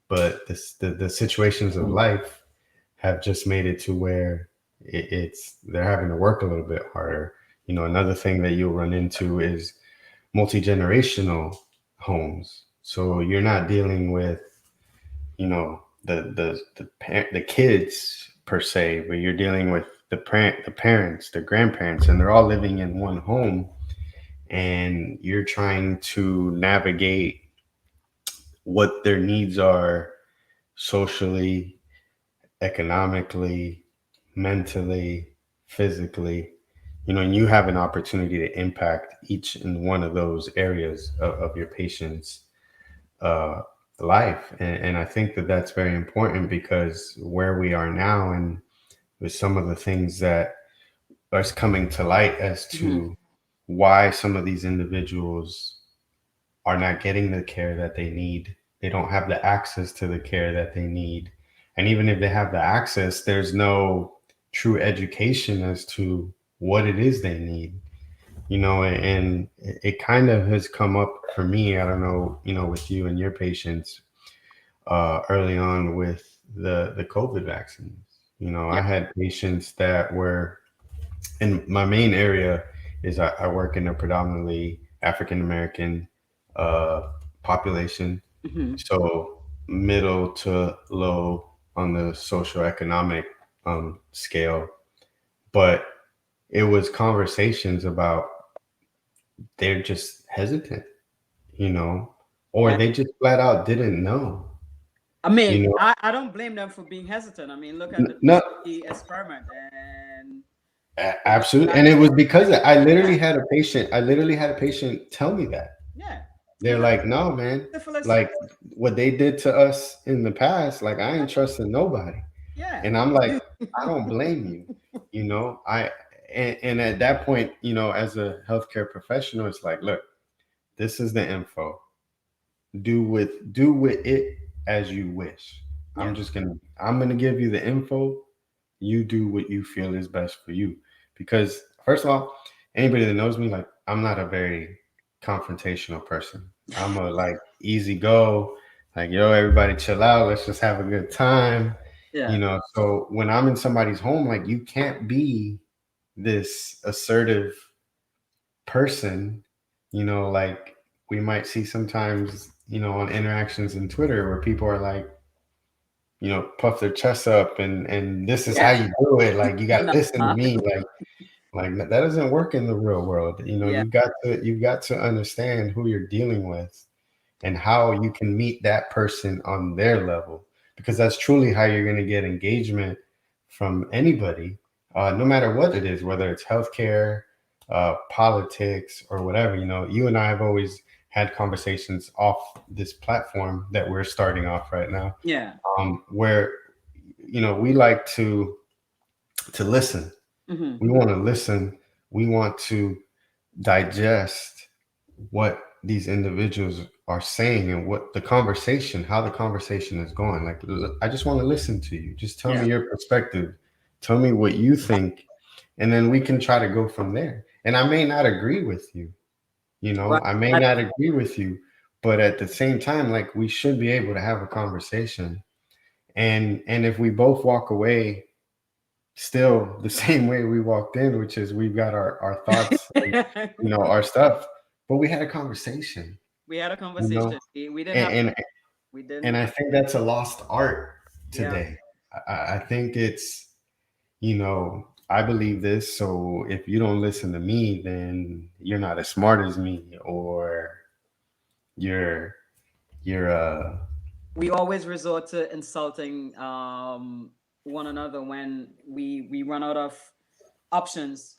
but the situations of life have just made it to where it's they're having to work a little bit harder. Another thing that you'll run into is multi-generational homes. So you're not dealing with, the kids per se, but you're dealing with the parents, the grandparents, and they're all living in one home, and you're trying to navigate what their needs are socially, economically, mentally, physically, and you have an opportunity to impact each and one of those areas of your patient's uh, life. And I think that that's very important, because where we are now, and with some of the things that are coming to light as Hmm. to why some of these individuals are not getting the care that they need. They don't have the access to the care that they need. And even if they have the access, there's no true education as to what it is they need. And it kind of has come up for me. I don't know, with you and your patients. early on with the COVID vaccines. You know, I Yeah. had patients that were in my main area is I work in a predominantly African American uh, population, Hmm. so middle to low on the socioeconomic scale. But it was conversations about they're just hesitant, you know, or Yeah. they just flat out didn't know, I you mean, know. I don't blame them for being hesitant. I mean, look at the No, BCG experiment and it was absolutely, and like, it was because I literally yeah, had a patient. I literally had a patient tell me that. yeah, They're even like, no, man, syphilis. like what they did to us in the past, like I ain't trusting nobody. Yeah. And I'm like, I don't blame you. You know, and at that point, you know, as a healthcare professional, it's like, look, this is the info. Do with it as you wish. Yeah. I'm gonna give you the info. You do what you feel is best for you. Because first of all, anybody that knows me, like I'm not a very confrontational person. I'm a like easy go, like yo, everybody chill out, let's just have a good time. You Yeah. know, so when I'm in somebody's home, like you can't be this assertive person, you know, like we might see sometimes, you know, on interactions in Twitter where people are like, you know, puff their chest up and this is how Yeah. you do it. Like you gotta No. listen to me. Like that doesn't work in the real world. You know, Yeah. you've got to understand who you're dealing with and how you can meet that person on their level, because that's truly how you're going to get engagement from anybody, no matter what it is, whether it's healthcare, politics, or whatever. You know, you and I have always had conversations off this platform that we're starting off right now, Yeah. where you know we like to listen. Hmm. We want to listen. We want to digest what these individuals are saying and what the conversation, how the conversation is going. Like, I just want to listen to you. Just tell Yeah. me your perspective. Tell me what you think, and then we can try to go from there. And I may not agree with you. You know, Right. I may not agree with you, but at the same time, like we should be able to have a conversation. And if we both walk away still the same way we walked in, which is we've got our thoughts and, you know, our stuff, but we had a conversation, We had a you know, conversation. We didn't have. and and, We and didn't. I think that's a lost art Yeah. today. I think it's, you know, I believe this, so if you don't listen to me, then you're not as smart as me, or you're you're We always resort to insulting one another when we run out of options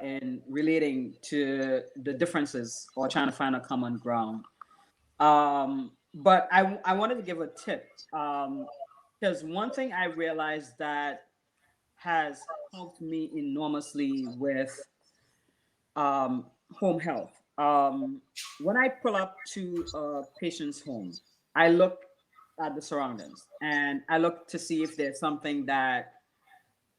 in relating to the differences or trying to find a common ground. But I wanted to give a tip because one thing I realized that has helped me enormously with um, home health. When I pull up to a patient's home, I look at the surroundings and I look to see if there's something that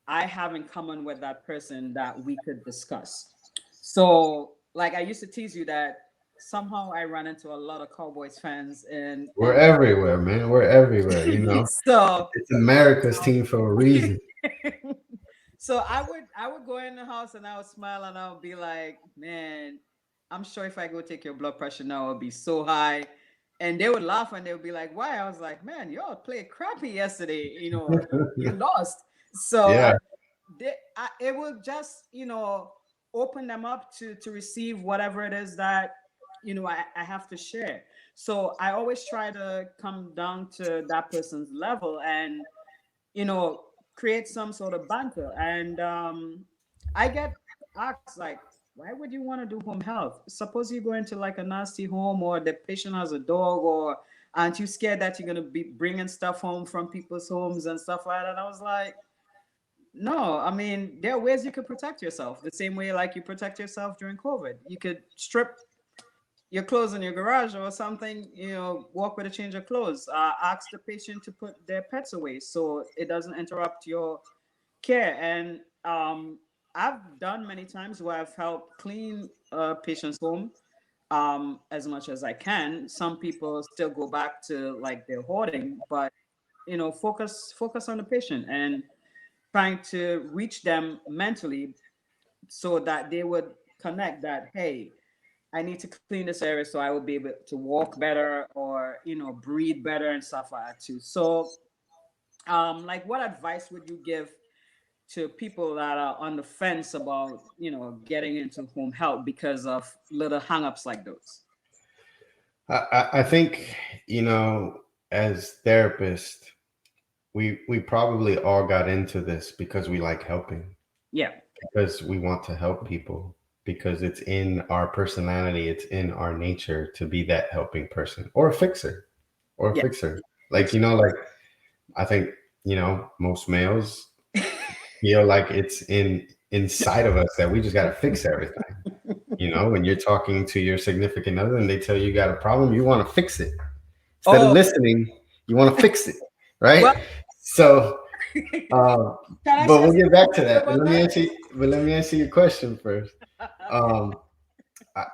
I have in common with that person that we could discuss. So, like I used to tease you that somehow I run into a lot of Cowboys fans we're and everywhere, man. We're everywhere, you know. so It's America's team for a reason. so I would go in the house and I would smile and I would be like, man, I'm sure if I go take your blood pressure now, it'll be so high. And they would laugh and they would be like, why? I was like, man, y'all played crappy yesterday. You lost. So Yeah. it will just, open them up to receive whatever it is that, I have to share. So I always try to come down to that person's level and you know, create some sort of banter. And I get asked like, why would you want to do home health? Suppose you go into like a nasty home or the patient has a dog, or aren't you scared that you're gonna be bringing stuff home from people's homes and stuff like that? And I was like, no, I mean, there are ways you could protect yourself the same way like you protect yourself during COVID. You could strip your clothes in your garage or something, walk with a change of clothes. Ask the patient to put their pets away so it doesn't interrupt your care. And I've done many times where I've helped clean a patient's home. as much as I can. Some people still go back to like their hoarding, but focus on the patient and trying to reach them mentally so that they would connect that, hey, I need to clean this area so I will be able to walk better or breathe better and stuff like that too. So like what advice would you give to people that are on the fence about getting into home health because of little hang-ups like those? I think, as therapists, we probably all got into this because we like helping, Yeah. because we want to help people, because it's in our personality, it's in our nature to be that helping person or a fixer or a Yeah. fixer. Like, Fix it. like I think, most males feel like it's inside of us that we just got to fix everything. When you're talking to your significant other and they tell you got a problem, you want to fix it. Instead of Oh, listening, you want to fix it, well, right? So, um, can I but share we'll get back something to with you that. But about let me answer your question first. that? Um,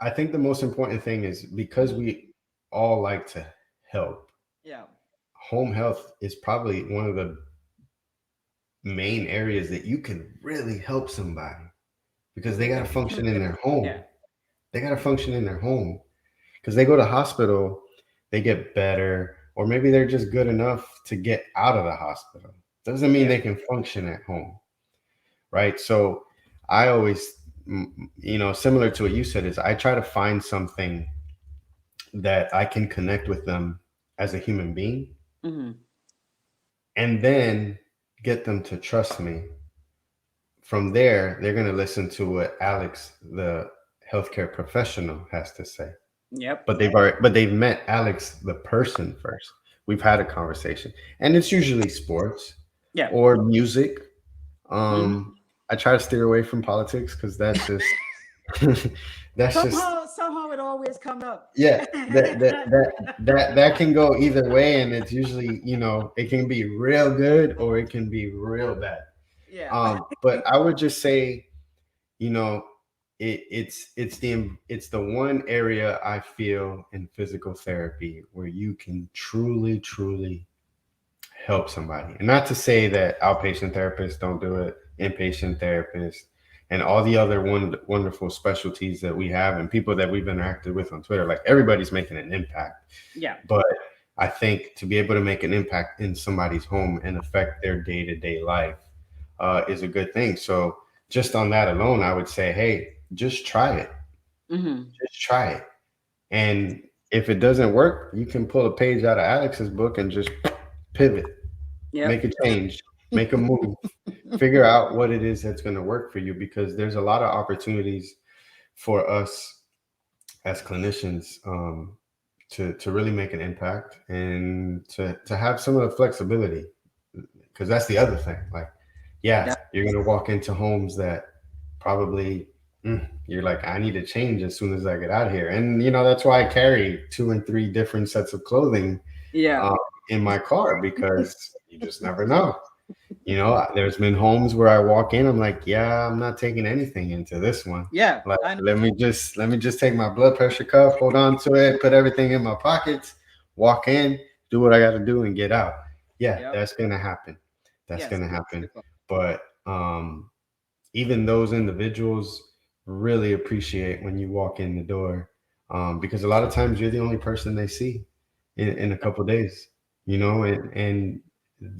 I think the most important thing is because Mhm. we all like to help. Yeah. Home health is probably one of the main areas that you can really help somebody because they got to function in their Yeah. home. They got to function in their home because they go to hospital, they get better, or maybe they're just good enough to get out of the hospital. Doesn't mean Yeah. they can function at home, right? So I always, similar to what you said, is I try to find something that I can connect with them as a human being Hmm. and then get them to trust me. From there, they're going to listen to what Alex, the healthcare professional, has to say. Yep. But they've met Alex the person first. We've had a conversation, and it's usually sports Yeah. or music. Hmm. I try to steer away from politics because that's just that's just Somehow it always comes up. yeah, that can go either way, and it's usually, it can be real good or it can be real bad. Yeah. But I would just say, you know, it's the one area I feel in physical therapy where you can truly help somebody. And not to say that outpatient therapists don't do it, inpatient therapists, and all the other wonderful specialties that we have and people that we've interacted with on Twitter. Like everybody's making an impact. Yeah. But I think to be able to make an impact in somebody's home and affect their day to day life is a good thing. So just on that alone, I would say, hey, just try it. Hmm. Just try it. And if it doesn't work, you can pull a page out of Alex's book and just pivot, make Yep. a change, make a move, figure out what it is that's going to work for you because there's a lot of opportunities for us as clinicians to really make an impact and to have some of the flexibility because that's the other thing. Like, yeah, Yeah. you're going to walk into homes that probably you're like, I need to change as soon as I get out here. And, that's why I carry 2 and 3 different sets of clothing Yeah. um, in my car because you just never know. There's been homes where I walk in, I'm like, yeah, I'm not taking anything into this one. Yeah. Like, I know. let me just take my blood pressure cuff, hold on to it, put everything in my pockets, walk in, do what I got to do, and get out. Yeah, Yep. that's gonna happen. That's Yes. gonna happen. But even those individuals really appreciate when you walk in the door because a lot of times you're the only person they see in a couple days. And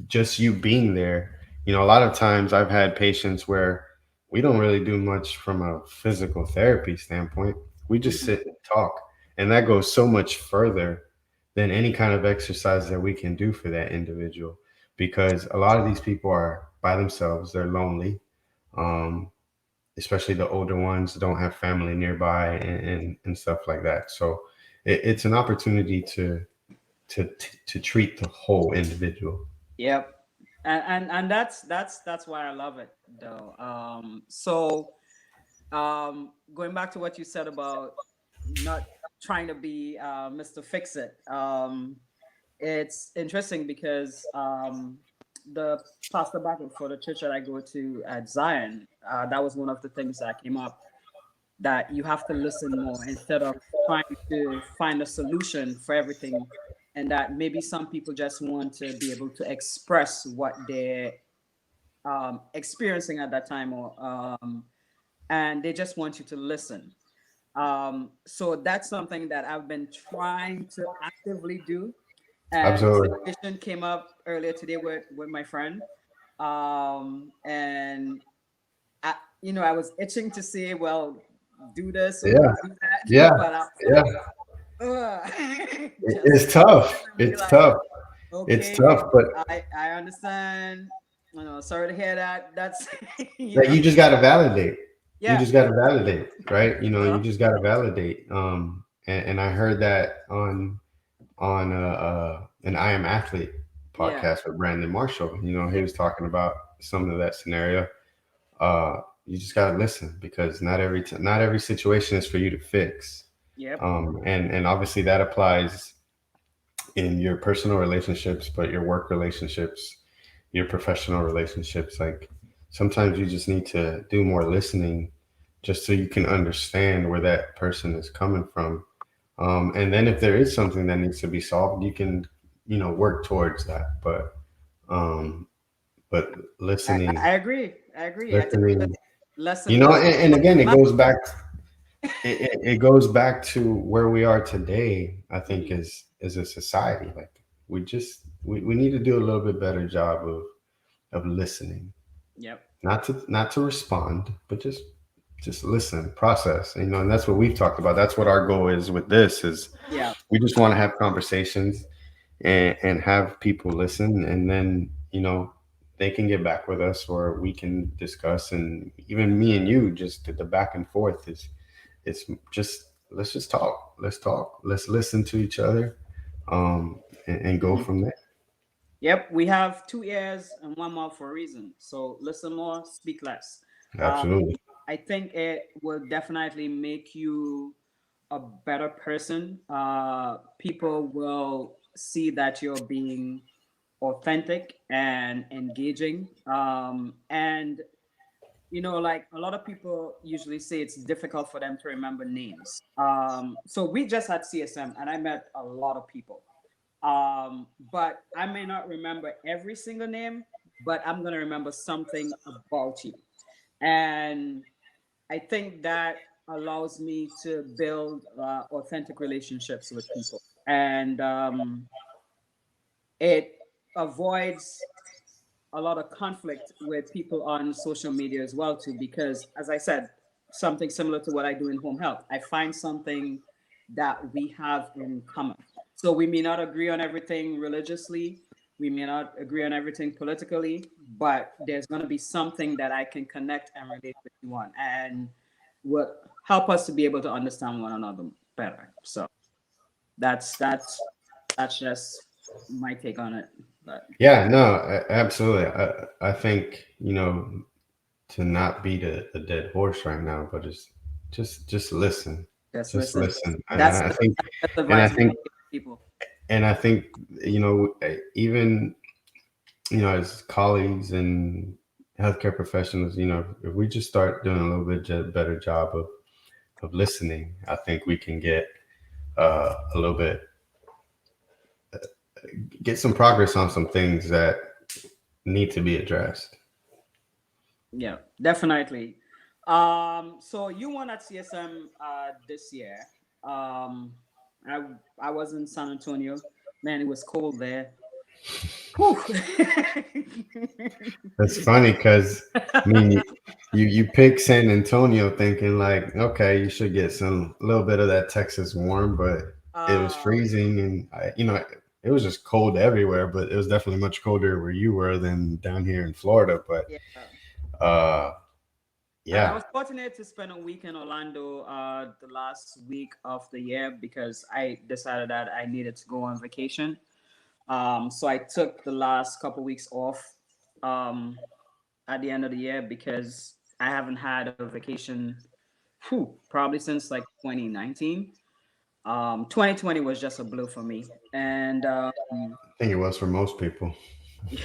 just you being there. A lot of times I've had patients where we don't really do much from a physical therapy standpoint. We just Mhm. sit and talk. And that goes so much further than any kind of exercise that we can do for that individual because a lot of these people are by themselves, they're lonely. Um, Especially the older ones don't have family nearby and stuff like that. So it's an opportunity to treat the whole individual. Yep. And that's why I love it though. Going back to what you said about not trying to be Mr. Fix It. It's interesting because the pastor back for the church that I go to at Zion, that was one of the things that came up. that you have to listen more instead of trying to find a solution for everything. And that maybe some people just want to be able to express what they're experiencing at that time, or and they just want you to listen. So that's something that I've been trying to actively do. And Absolutely. situation came up earlier today with my friend, and I was itching to say, well, do this or Yeah. do that, Yeah. but I was Yeah. like, ugh, just It's tough. be It's like, tough. It's okay, tough, but I understand. Sorry to hear that. That's like you just got to validate. You yeah, just got to validate, right? You uh, just got to validate. And I heard that on an I Am Athlete yeah, podcast with Brandon Marshall. He yeah, was talking about some of that scenario. You just got to listen because not every situation is for you to fix. yep, And obviously that applies in your personal relationships, but your work relationships, your professional relationships. Like sometimes you just need to do more listening just so you can understand where that person is coming from. And then if there is something that needs to be solved, you can, work towards that. Um, but I listening, agree. I agree. I think listening, lesson and again, my, it goes back to where we are today. I think mhm, is a society. Like we need to do a little bit better job of listening, yep, not to respond, but just listen, process. And that's what we've talked about. That's what our goal is with this. Is yeah, we just want to have conversations and have people listen, and then they can get back with us, or we can discuss, and even me and you, just the back and forth is it's just let's just talk. Let's talk. Let's listen to each other, and go mhm. from there. Yep. We have two ears and one mouth for a reason. So listen more, speak less. Uh, Absolutely. I think it will definitely make you a better person. People will see that you're being authentic and engaging. And like a lot of people usually say it's difficult for them to remember names. So we just had CSM and I met a lot of people. But I may not remember every single name, but I'm going to remember something about you. And I think that allows me to build authentic relationships with people. And it avoids a lot of conflict with people on social media as well too, because as I said, something similar to what I do in home health, I find something that we have in common. So we may not agree on everything religiously, we may not agree on everything politically, but there's going to be something that I can connect and relate with you on, and will help us to be able to understand one another better. So that's just my take on it. But Yeah, no, absolutely. I think to not beat a dead horse right now, but just listen, just just listen. listen. That's I think, that's and I advice we think, can give people. and I think, even as colleagues and healthcare professionals, if we just start doing a little bit better job of listening, I think we can a little bit get some progress on some things that need to be addressed. Yeah, definitely. So you won at CSM this year. Um, I I was in San Antonio. Man, it was cold there. Whew. It's funny because I mean, you pick San Antonio thinking like, okay, you should get some a little bit of that Texas warm, but it was uh, freezing, and it was just cold everywhere. But it was definitely much colder where you were than down here in Florida. But yeah. uh, I yeah, was fortunate to spend a week in Orlando the last week of the year because I decided that I needed to go on vacation. So I took the last couple weeks off um, at the end of the year because I haven't had a vacation probably since like 2019. 2020 was just a blur for me. And I think it was for most people.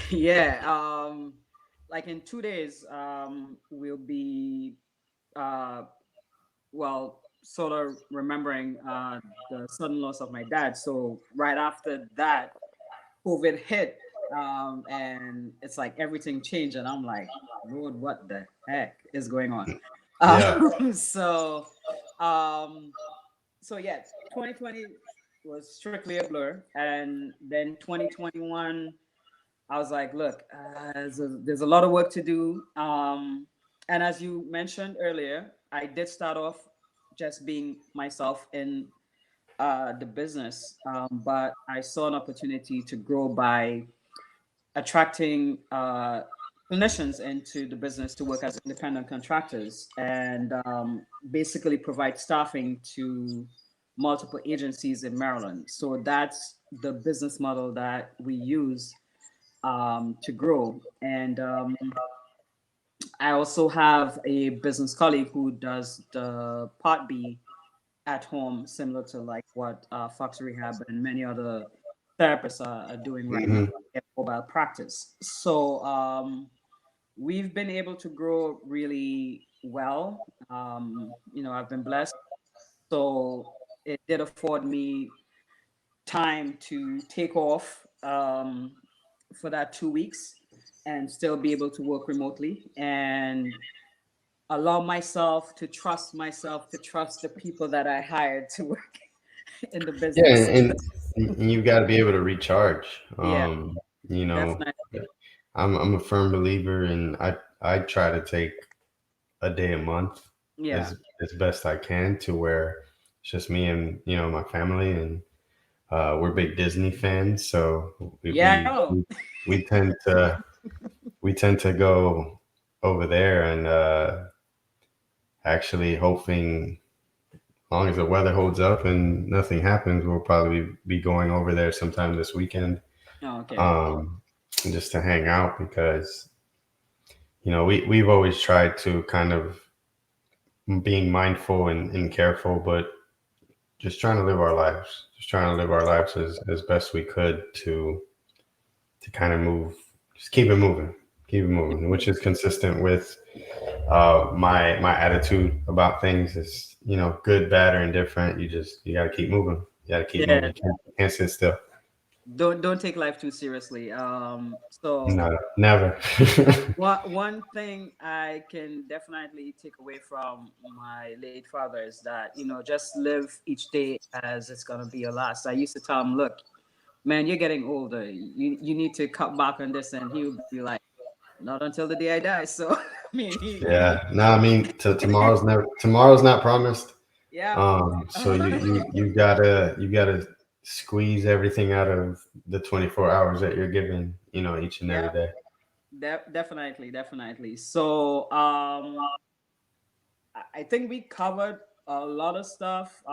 yeah, like in 2 days, we'll be uh, well, sort of remembering the sudden loss of my dad. So right after that, COVID hit, and it's like everything changed, and I'm like, Lord, what the heck is going on? Yeah. So, um, so yeah, 2020 was strictly a blur, and then 2021, I was like, look, there's a lot of work to do. And as you mentioned earlier, I did start off just being myself in the business, but I saw an opportunity to grow by attracting clinicians into the business to work as independent contractors and basically provide staffing to multiple agencies in Maryland. So that's the business model that we use to grow. And I also have a business colleague who does the Part B at home, similar to like what Fox Rehab and many other therapists are doing right now Hmm. in mobile practice. So we've been able to grow really well. I've been blessed. So it did afford me time to take off for that 2 weeks and still be able to work remotely and allow myself to trust the people that I hired to work in the Yeah, business. and you've got to be able to recharge. Yeah, You know, definitely. I'm a firm believer, and I try to take a day a month Yeah. as best I can, to where it's just me and my family, and we're big Disney fans, so we Yeah, I we know. we, we tend to go over there, and actually hoping, as long as the weather holds up and nothing happens, we'll probably be going over there sometime this weekend, Oh, okay. um, just to hang out, because we've always tried to kind of being mindful and careful, but just trying to live our lives, as best we could, to kind of move, just keep it moving, which is consistent with my attitude about things. Is good, bad, or indifferent. You got to keep moving. You got to keep moving. Yeah. You can't sit still. Don't take life too seriously. So No, never. one thing I can definitely take away from my late father is that, just live each day as it's gonna be your last. I used to tell him, look, man, you're getting older. You need to cut back on this, and he would be like, not until the day I die. So I mean, Yeah. No, I mean, tomorrow's not promised. yeah, So you gotta squeeze everything out of the 24 hours that you're given, each and every yeah, day. definitely, definitely. So I think we covered a lot of stuff.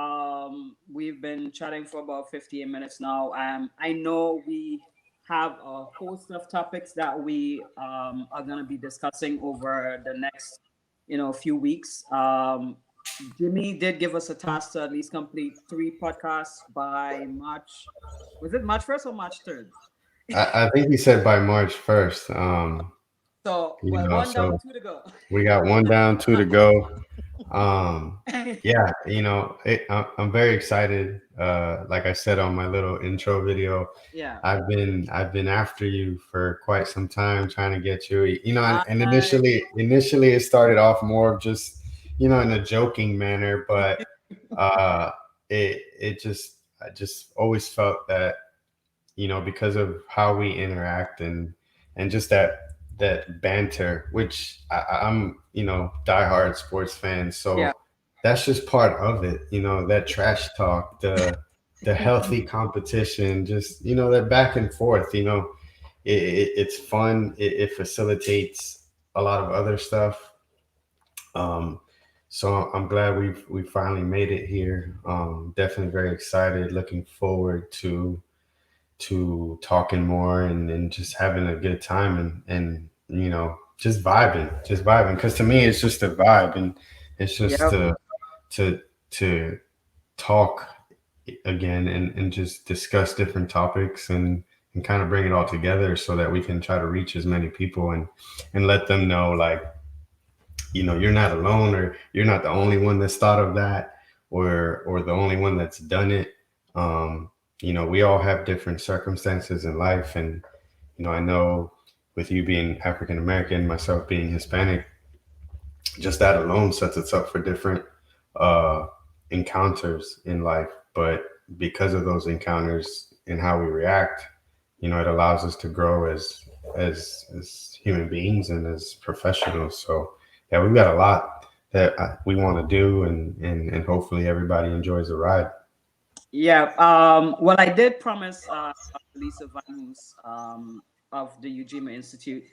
We've been chatting for about 58 minutes now. I know we have a host of topics that we are going to be discussing over the next, few weeks. Jimmy did give us a task to at least complete 3 podcasts by March. Was it March 1st or March 3rd? I think he said by March 1st. So, well, one down, So two to go. we got one down, two to go. Um, yeah, I'm very excited. Like I said on my little intro video, Yeah. I've been after you for quite some time, trying to get you. And I, initially it started off more of just in a joking manner, but uh, it just I just always felt that because of how we interact, and just that banter, which I'm diehard sports fan, yeah. so that's just part of it. That trash talk, the healthy competition, just that back and forth. It's fun. It facilitates a lot of other stuff. Um, so I'm glad we finally made it here. Definitely very excited. Looking forward to talking more, and just having a good time, and just vibing, because to me it's just a vibe, and it's just Yep. to talk again, and just discuss different topics, and kind of bring it all together, so that we can try to reach as many people, and let them know, like, you're not alone, or you're not the only one that's thought of that, or the only one that's done it. Um, we all have different circumstances in life, and I know with you being African American, myself being Hispanic, just that alone sets us up for different uh, encounters in life. But because of those encounters and how we react, it allows us to grow as human beings and as professionals. So yeah, we've got a lot that we want to do, and hopefully everybody enjoys the ride. Yeah. Well, I did promise Lisa Vanhus of the Ujima Institute,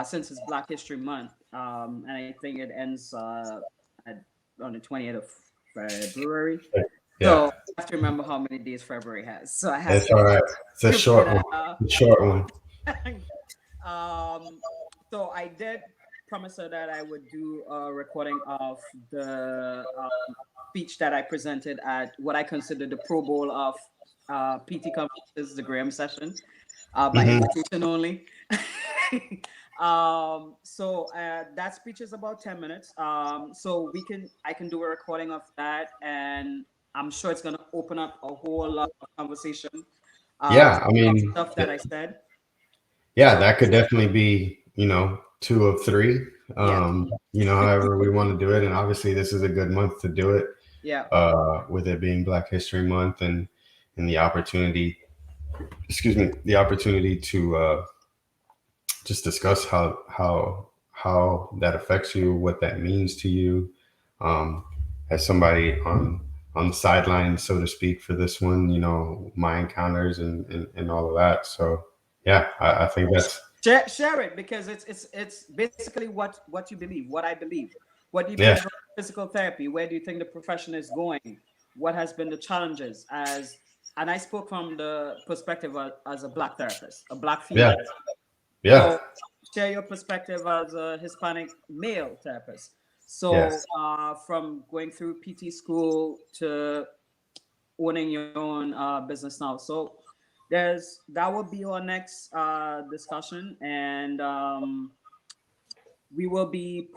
since it's Black History Month, and I think it ends on the 20th of February. Yeah, So I have to remember how many days February has. So I have it's all right. It's a to put short it one. Short one. um, so I did promise her that I would do a recording of the speech that I presented at what I consider the Pro Bowl of PT conferences, the Graham session, by Hmm. invitation only. So that speech is about 10 minutes. So I can do a recording of that, and I'm sure it's going to open up a whole lot of conversation Yeah, I of mean, stuff that I said. yeah, So that could definitely be, two of three. yeah, However we want to do it, and obviously this is a good month to do it. yeah. With it being Black History Month, and the opportunity, excuse me, the opportunity to just discuss how that affects you, what that means to you, um, as somebody on the sidelines, so to speak, for this one. My encounters and all of that. So yeah, I think that's Share it, because it's basically what you believe, what I believe. What do you yeah, believe about physical therapy? Where do you think the profession is going? What has been the challenges? And I spoke from the perspective as a Black therapist, a Black yeah, female. yeah, So share your perspective as a Hispanic male therapist. So yes, from going through PT school to owning your own business now. So that will be our next discussion, and we will be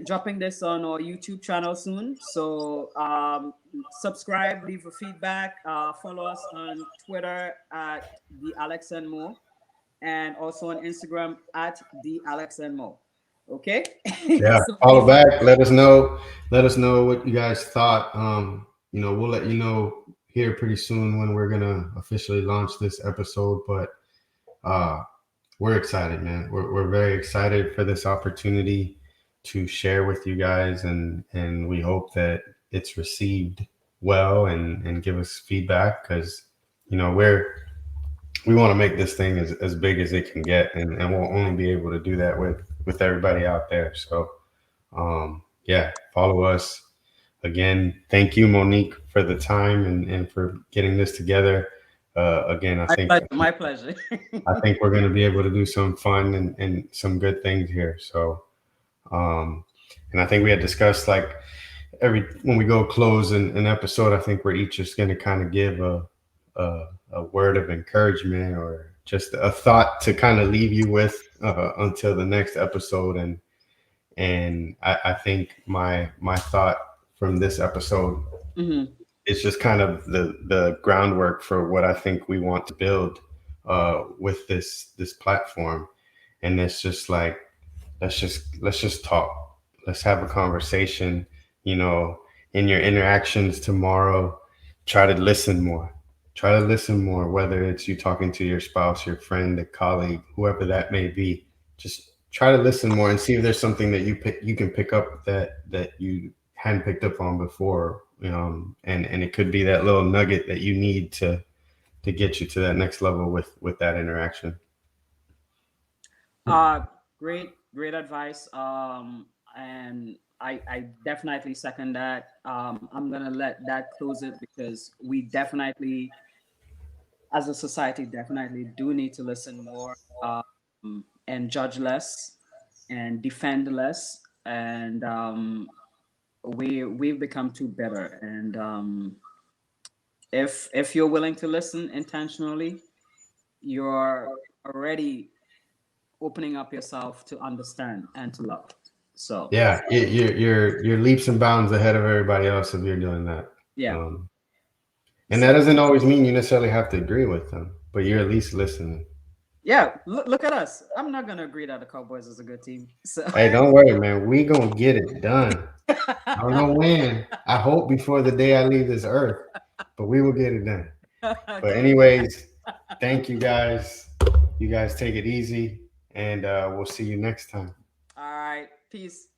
dropping this on our YouTube channel soon. So subscribe, leave a feedback, follow us on Twitter at the AlexAndMo, and also on Instagram at the AlexAndMo. Okay. yeah. So Follow before, back. Let us know what you guys thought. We'll let you know here pretty soon when we're gonna officially launch this episode. But uh, we're excited, man. We're very excited for this opportunity to share with you guys, and we hope that it's received well, and give us feedback, because we want to make this thing as big as it can get, and we'll only be able to do that with everybody out there. So yeah, follow us. Again, thank you, Monique, for the time, and for getting this together. Again, I my think pleasure, my pleasure. I think we're going to be able to do some fun, and some good things here. So, um, and I think we had discussed, like, when we go close an episode, I think we're each just going to kind of give a word of encouragement, or just a thought to kind of leave you with, until the next episode. And I think my thought from this episode Hmm. is just kind of the groundwork for what I think we want to build with this platform. And it's just like, let's just talk. Let's have a conversation. You know, in your interactions tomorrow, try to listen more. Try to listen more, whether it's you talking to your spouse, your friend, a colleague, whoever that may be. Just try to listen more, and see if there's something that you can pick up that you hadn't picked up on before. And it could be that little nugget that you need to get you to that next level with that interaction. Uh, great advice. And I definitely second that. I'm gonna let that close it, because we definitely, as a society, definitely do need to listen more, and judge less, and defend less, and we've become too better. And if you're willing to listen intentionally, you're already opening up yourself to understand and to love. So Yeah, you're leaps and bounds ahead of everybody else if you're doing that. yeah. And that doesn't always mean you necessarily have to agree with them, but you're at least listening. Yeah, look at us. I'm not gonna agree that the Cowboys is a good team. So Hey, don't worry, man. We gonna get it done. I don't know when. I hope before the day I leave this earth, but we will get it done. But okay. anyways, thank you guys. You guys take it easy, and we'll see you next time. All right. Peace.